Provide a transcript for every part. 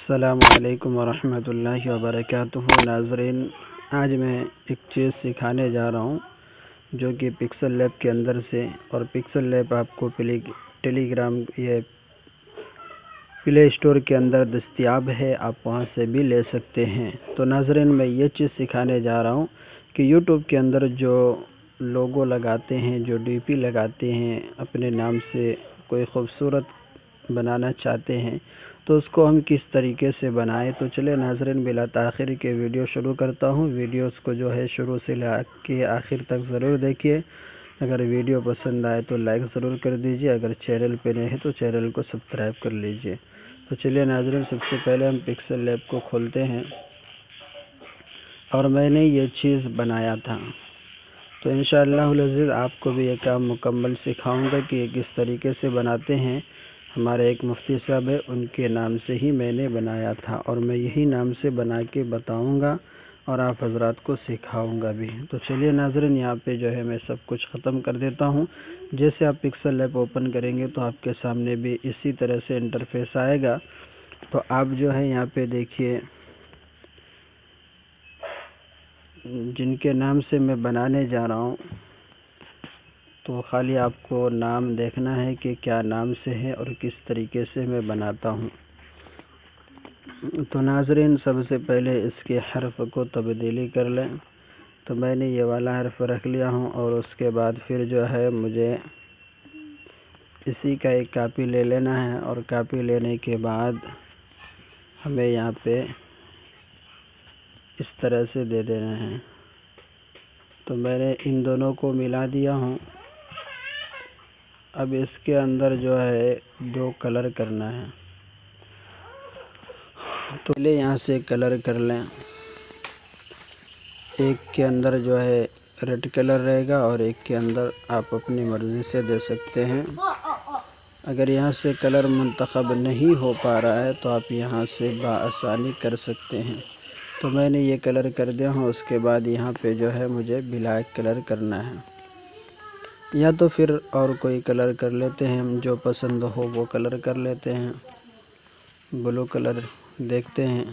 अस्सलामुअलैकुम वरहमतुल्लाहि वबरकातुहू। नाज़रीन, आज मैं एक चीज़ सिखाने जा रहा हूँ जो कि पिक्सल लैब के अंदर से, और पिक्सल लैब आपको टेलीग्राम ये प्ले स्टोर के अंदर दस्तयाब है, आप वहाँ से भी ले सकते हैं। तो नाज़रीन, मैं ये चीज़ सिखाने जा रहा हूँ कि यूट्यूब के अंदर जो लोगो लगाते हैं, जो डीपी लगाते हैं, अपने नाम से कोई ख़ूबसूरत बनाना चाहते हैं तो उसको हम किस तरीके से बनाएं। तो चले नाज़रीन, बिला ताख़िर के वीडियो शुरू करता हूं। वीडियोस को जो है शुरू से लेके आखिर तक ज़रूर देखिए। अगर वीडियो पसंद आए तो लाइक ज़रूर कर दीजिए। अगर चैनल पे नए हैं तो चैनल को सब्सक्राइब कर लीजिए। तो चलिए नाज़रीन, सबसे पहले हम पिक्सल लैब को खोलते हैं और मैंने ये चीज़ बनाया था। तो इंशाअल्लाह अज़ीज़ आपको भी ये काम मुकम्मल सिखाऊंगा कि ये किस तरीके से बनाते हैं। हमारे एक मुफ्ती साहब है, उनके नाम से ही मैंने बनाया था और मैं यही नाम से बना के बताऊंगा और आप हजरात को सिखाऊंगा भी। तो चलिए नाज़रीन, यहाँ पे जो है मैं सब कुछ ख़त्म कर देता हूँ। जैसे आप पिक्सल लैब ओपन करेंगे तो आपके सामने भी इसी तरह से इंटरफेस आएगा। तो आप जो है यहाँ पे देखिए, जिनके नाम से मैं बनाने जा रहा हूँ तो खाली आपको नाम देखना है कि क्या नाम से है और किस तरीके से मैं बनाता हूँ। तो नाज़रीन, सबसे पहले इसके हर्फ को तब्दीली कर लें। तो मैंने ये वाला हर्फ रख लिया हूँ और उसके बाद फिर जो है मुझे इसी का एक कापी ले लेना है और कापी लेने के बाद हमें यहाँ पे इस तरह से दे देना है। तो मैंने इन दोनों को मिला दिया हूँ। अब इसके अंदर जो है दो कलर करना है। तो पहले यहाँ से कलर कर लें। एक के अंदर जो है रेड कलर रहेगा और एक के अंदर आप अपनी मर्ज़ी से दे सकते हैं। अगर यहाँ से कलर मुंतखब नहीं हो पा रहा है तो आप यहाँ से बआसानी कर सकते हैं। तो मैंने ये कलर कर दिया हूँ। उसके बाद यहाँ पे जो है मुझे ब्लैक कलर करना है, या तो फिर और कोई कलर कर लेते हैं, हम जो पसंद हो वो कलर कर लेते हैं। ब्लू कलर देखते हैं।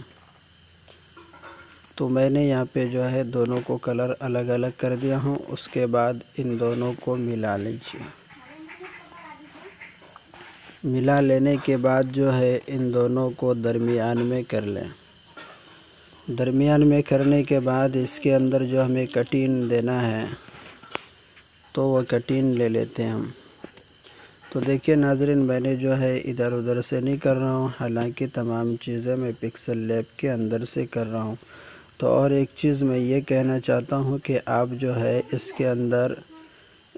तो मैंने यहाँ पे जो है दोनों को कलर अलग अलग कर दिया हूँ। उसके बाद इन दोनों को मिला लीजिए। मिला लेने के बाद जो है इन दोनों को दरमियान में कर लें। दरमियान में करने के बाद इसके अंदर जो हमें कटिंग देना है तो वह कटिंग ले लेते हैं हम। तो देखिए नाज़रीन, मैंने जो है इधर उधर से नहीं कर रहा हूँ, हालांकि तमाम चीज़ें मैं पिक्सल लैब के अंदर से कर रहा हूँ। तो और एक चीज़ मैं ये कहना चाहता हूँ कि आप जो है इसके अंदर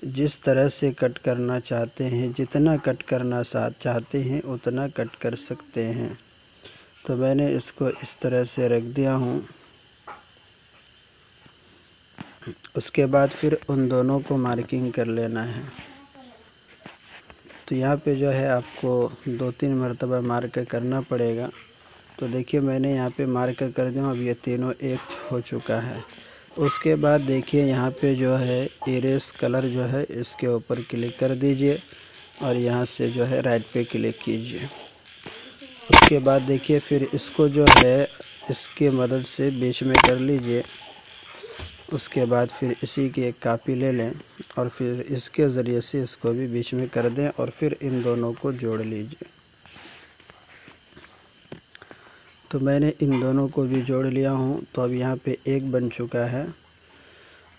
जिस तरह से कट करना चाहते हैं, जितना कट करना चाहते हैं उतना कट कर सकते हैं। तो मैंने इसको इस तरह से रख दिया हूँ। उसके बाद फिर उन दोनों को मार्किंग कर लेना है। तो यहाँ पे जो है आपको 2-3 मरतबा मार्क करना पड़ेगा। तो देखिए मैंने यहाँ पे मार्क कर दिया। अब ये तीनों एक हो चुका है। उसके बाद देखिए यहाँ पे जो है इरेज कलर जो है इसके ऊपर क्लिक कर दीजिए और यहाँ से जो है राइट पे क्लिक कीजिए। उसके बाद देखिए फिर इसको जो है इसके मदद से बीच में कर लीजिए। उसके बाद फिर इसी की एक कापी ले लें और फिर इसके ज़रिए से इसको भी बीच में कर दें और फिर इन दोनों को जोड़ लीजिए। तो मैंने इन दोनों को भी जोड़ लिया हूँ। तो अब यहाँ पे एक बन चुका है।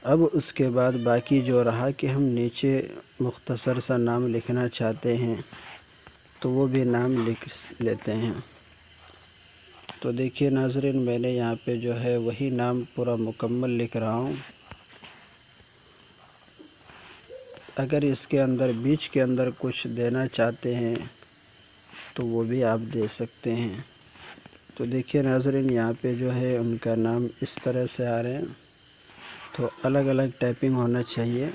अब उसके बाद बाकी जो रहा कि हम नीचे मुख्तसर सा नाम लिखना चाहते हैं तो वो भी नाम लिख लेते हैं। तो देखिए नाज़रीन, मैंने यहाँ पे जो है वही नाम पूरा मुकम्मल लिख रहा हूँ। अगर इसके अंदर बीच के अंदर कुछ देना चाहते हैं तो वो भी आप दे सकते हैं। तो देखिए नाज़रीन, यहाँ पे जो है उनका नाम इस तरह से आ रहे हैं। तो अलग अलग टाइपिंग होना चाहिए।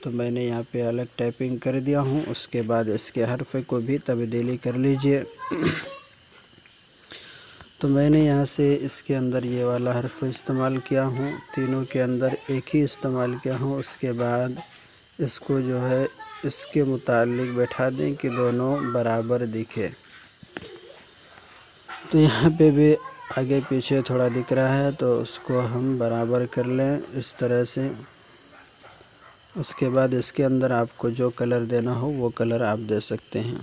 तो मैंने यहाँ पे अलग टाइपिंग कर दिया हूँ। उसके बाद इसके हर्फ को भी तब्दीली कर लीजिए। तो मैंने यहाँ से इसके अंदर ये वाला हर्फ इस्तेमाल किया हूँ, तीनों के अंदर एक ही इस्तेमाल किया हूँ। उसके बाद इसको जो है इसके मुतालिक बैठा दें कि दोनों बराबर दिखे। तो यहाँ पे भी आगे पीछे थोड़ा दिख रहा है, तो उसको हम बराबर कर लें इस तरह से। उसके बाद इसके अंदर आपको जो कलर देना हो वो कलर आप दे सकते हैं।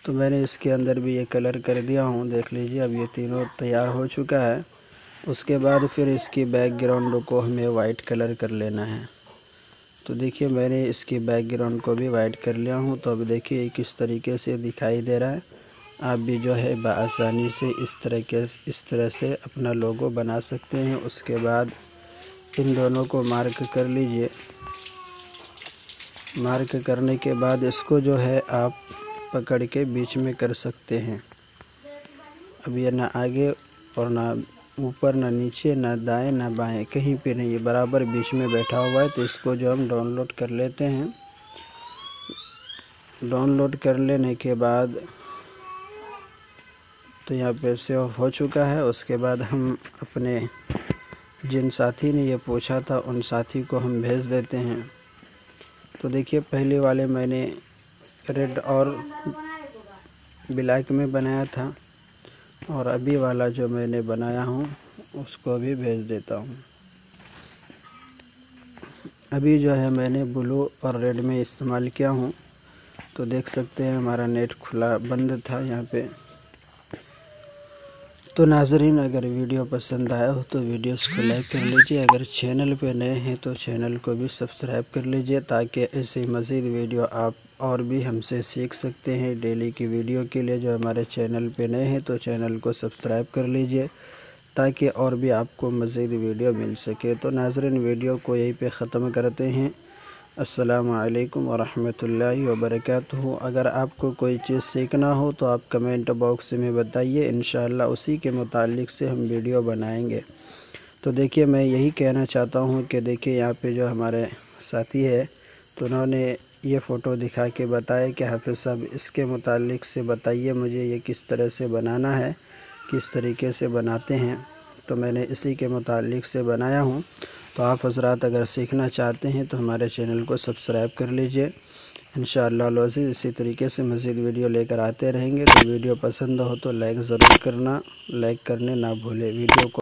तो मैंने इसके अंदर भी ये कलर कर दिया हूँ, देख लीजिए। अब ये तीनों तैयार हो चुका है। उसके बाद फिर इसकी बैकग्राउंड को हमें वाइट कलर कर लेना है। तो देखिए मैंने इसकी बैकग्राउंड को भी वाइट कर लिया हूँ। तो अब देखिए किस तरीके से दिखाई दे रहा है। आप भी जो है बआसानी से इस तरह से अपना लोगो बना सकते हैं। उसके बाद इन दोनों को मार्क कर लीजिए। मार्क करने के बाद इसको जो है आप पकड़ के बीच में कर सकते हैं। अब ये ना आगे और ना ऊपर, ना नीचे, ना दाएं ना बाएं, कहीं पे नहीं, ये बराबर बीच में बैठा हुआ है। तो इसको जो हम डाउनलोड कर लेते हैं। डाउनलोड कर लेने के बाद तो यहाँ पे सेव हो चुका है। उसके बाद हम अपने जिन साथी ने ये पूछा था उन साथी को हम भेज देते हैं। तो देखिए पहले वाले मैंने रेड और ब्लैक में बनाया था, और अभी वाला जो मैंने बनाया हूँ उसको भी भेज देता हूँ। अभी जो है मैंने ब्लू और रेड में इस्तेमाल किया हूँ। तो देख सकते हैं हमारा नेट खुला बंद था यहाँ पे। तो नाज़रीन, अगर वीडियो पसंद आया हो तो वीडियोस को लाइक कर लीजिए। अगर चैनल पे नए हैं तो चैनल को भी सब्सक्राइब कर लीजिए, ताकि ऐसे मज़ीद वीडियो आप और भी हमसे सीख सकते हैं। डेली की वीडियो के लिए जो हमारे चैनल पे नए हैं तो चैनल को सब्सक्राइब कर लीजिए, ताकि और भी आपको मज़ीद वीडियो मिल सके। तो नाज़रीन, वीडियो को यहीं पे ख़त्म करते हैं। अस्सलामु अलैकुम वरहमतुल्लाहि वबरकातुहू। अगर आपको कोई चीज़ सीखना हो तो आप कमेंट बॉक्स में बताइए, इंशाअल्लाह उसी के मुतालिक से हम वीडियो बनाएंगे। तो देखिए मैं यही कहना चाहता हूँ कि देखिए यहाँ पे जो हमारे साथी है तो उन्होंने ये फ़ोटो दिखा के बताया कि हाफ़िज़ साहब इसके मुतालिक से बताइए मुझे ये किस तरह से बनाना है, किस तरीके से बनाते हैं। तो मैंने इसी के मुतालिक से बनाया हूँ। तो आप हज़रात अगर सीखना चाहते हैं तो हमारे चैनल को सब्सक्राइब कर लीजिए। इंशाअल्लाह इसी तरीके से मज़ीद वीडियो लेकर आते रहेंगे। तो वीडियो पसंद हो तो लाइक ज़रूर करना, लाइक करने ना भूलें। वीडियो को